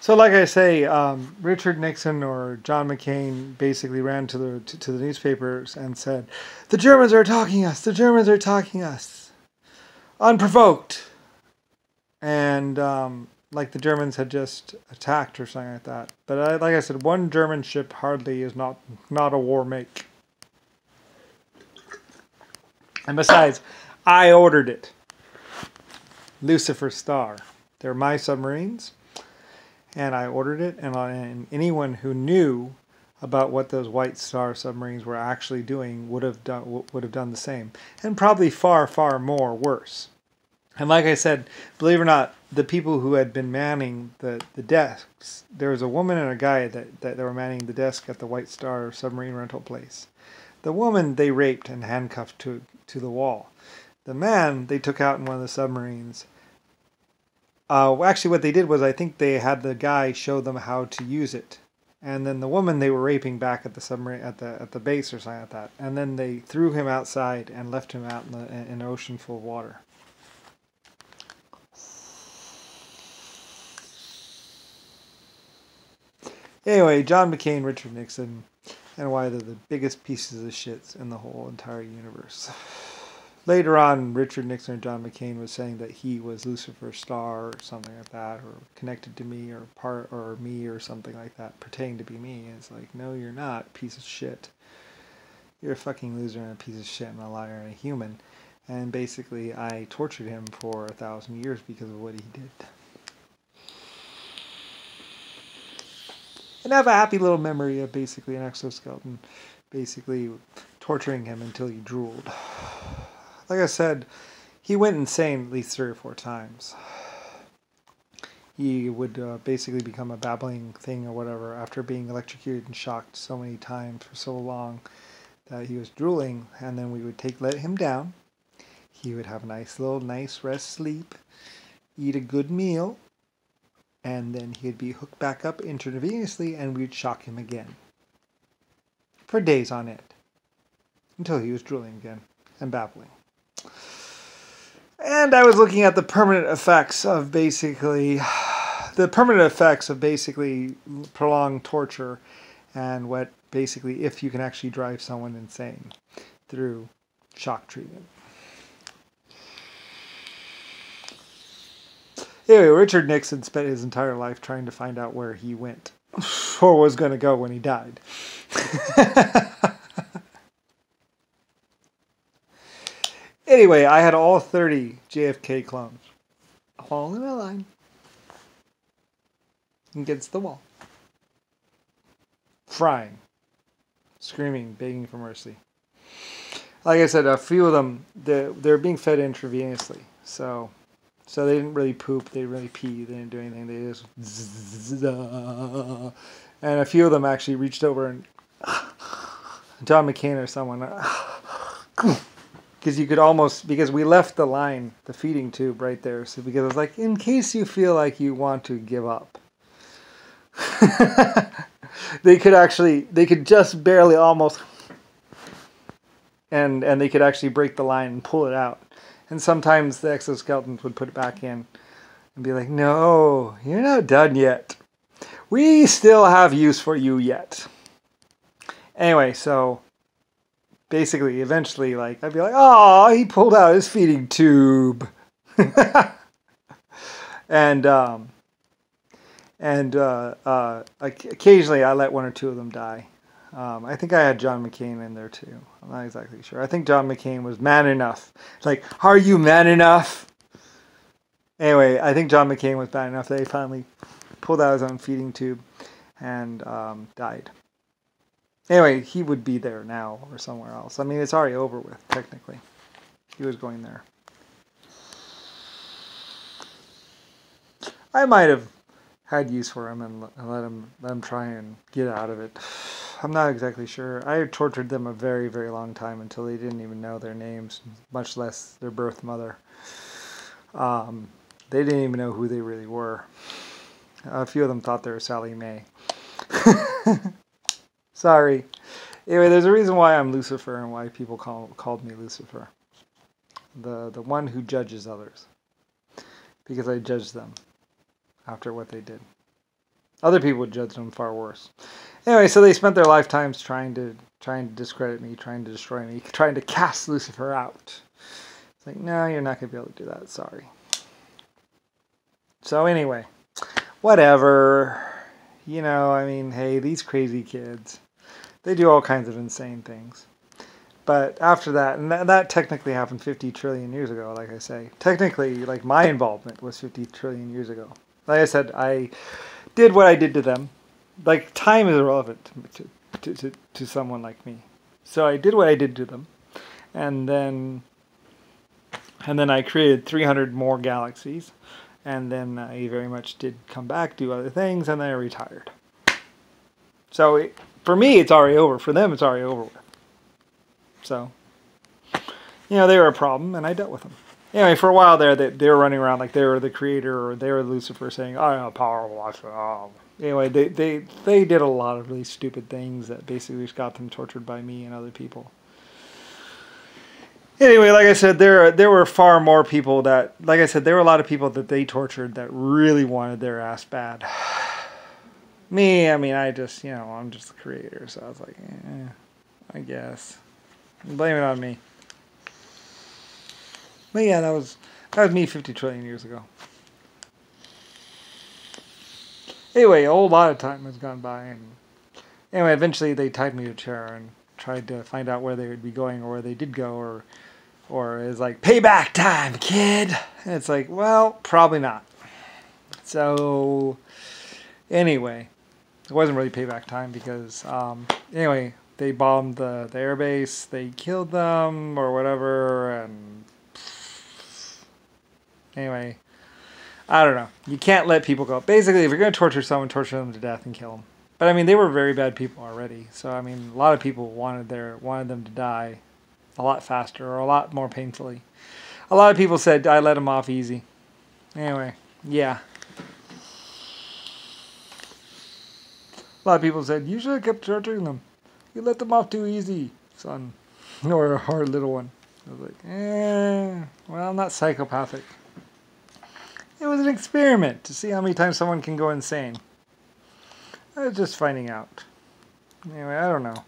So, like I say, Richard Nixon or John McCain basically ran to the newspapers and said, "The Germans are attacking us. The Germans are attacking us, unprovoked." And like the Germans had just attacked or something like that. But like I said, one German ship hardly is not a war make. And besides, I ordered it. Lucifer Star. They're my submarines. And I ordered it, and anyone who knew about what those White Star submarines were actually doing would have done the same, and probably far, far more worse. And like I said, believe it or not, the people who had been manning the desks, there was a woman and a guy that were manning the desk at the White Star submarine rental place. The woman they raped and handcuffed to the wall. The man they took out in one of the submarines. Actually, what they did was I think they had the guy show them how to use it, and then the woman they were raping back at the submarine at the base or something like that, and then they threw him outside and left him out in an ocean full of water. Anyway, John McCain, Richard Nixon, and why they're the biggest pieces of shit in the whole entire universe. Later on, Richard Nixon or John McCain was saying that he was Lucifer Star or something like that, or connected to me or me or something like that, pretending to be me. And it's like, no, you're not, piece of shit. You're a fucking loser and a piece of shit and a liar and a human. And basically, I tortured him for 1,000 years because of what he did. And I have a happy little memory of basically an exoskeleton basically torturing him until he drooled. Like I said, he went insane at least 3 or 4 times. He would basically become a babbling thing or whatever after being electrocuted and shocked so many times for so long that he was drooling, and then we would let him down. He would have a nice rest sleep, eat a good meal, and then he'd be hooked back up intravenously and we'd shock him again. For days on end. Until he was drooling again and babbling. And I was looking at the permanent effects of basically prolonged torture, and what basically if you can actually drive someone insane through shock treatment. Anyway, Richard Nixon spent his entire life trying to find out where he went or was going to go when he died. Anyway, I had all 30 JFK clones, all in a line, against the wall, frying, screaming, begging for mercy. Like I said, a few of them, they're being fed intravenously, so they didn't really poop, they didn't really pee, they didn't do anything, they just and a few of them actually reached over and John McCain or someone, because you could almost, because we left the line, the feeding tube right there, so because it was like, in case you feel like you want to give up. they could just barely almost, and they could actually break the line and pull it out. And sometimes the exoskeletons would put it back in and be like, no, you're not done yet. We still have use for you yet. Anyway, so basically, eventually, like, I'd be like, oh, he pulled out his feeding tube. and occasionally I let 1 or 2 of them die. I think I had John McCain in there too. I'm not exactly sure. I think John McCain was man enough. It's like, are you man enough? Anyway, I think John McCain was bad enough that he finally pulled out his own feeding tube and died. Anyway, he would be there now or somewhere else. I mean, it's already over with, technically. He was going there. I might have had use for him and let him try and get out of it. I'm not exactly sure. I tortured them a very, very long time until they didn't even know their names, much less their birth mother. They didn't even know who they really were. A few of them thought they were Sally Mae. Sorry. Anyway, there's a reason why I'm Lucifer and why people called me Lucifer. The one who judges others. Because I judge them after what they did. Other people would judge them far worse. Anyway, so they spent their lifetimes trying to discredit me, trying to destroy me, trying to cast Lucifer out. It's like, no, you're not going to be able to do that. Sorry. So anyway, whatever. You know, I mean, hey, these crazy kids, they do all kinds of insane things. But after that, and that technically happened 50 trillion years ago, like I say. Technically, like, my involvement was 50 trillion years ago. Like I said, I did what I did to them. Like, time is irrelevant to someone like me. So I did what I did to them. And then I created 300 more galaxies. And then I very much did come back, do other things, and then I retired. So for me, it's already over. For them, it's already over with. So, you know, they were a problem, and I dealt with them. Anyway, for a while there, they were running around like they were the creator or they were Lucifer, saying, "I am powerful." Anyway, they did a lot of really stupid things that basically just got them tortured by me and other people. Anyway, like I said, there were far more people that, like I said, there were a lot of people that they tortured that really wanted their ass bad. Me, I mean, I just, you know, I'm just the creator, so I was like, I guess. Blame it on me. But yeah, that was me 50 trillion years ago. Anyway, a whole lot of time has gone by, and anyway, eventually they tied me to a chair and tried to find out where they would be going or where they did go, or it's like, payback time, kid. And it's like, well, probably not. So anyway, it wasn't really payback time because anyway, they bombed the airbase, they killed them or whatever, and anyway, I don't know. You can't let people go. Basically, if you're going to torture someone, torture them to death and kill them. But I mean, they were very bad people already. So I mean, a lot of people wanted them to die a lot faster or a lot more painfully. A lot of people said I let them off easy. Anyway, yeah. A lot of people said you should have kept torturing them. You let them off too easy, son, or a hard little one. I was like, well, I'm not psychopathic. It was an experiment to see how many times someone can go insane. I was just finding out. Anyway, I don't know.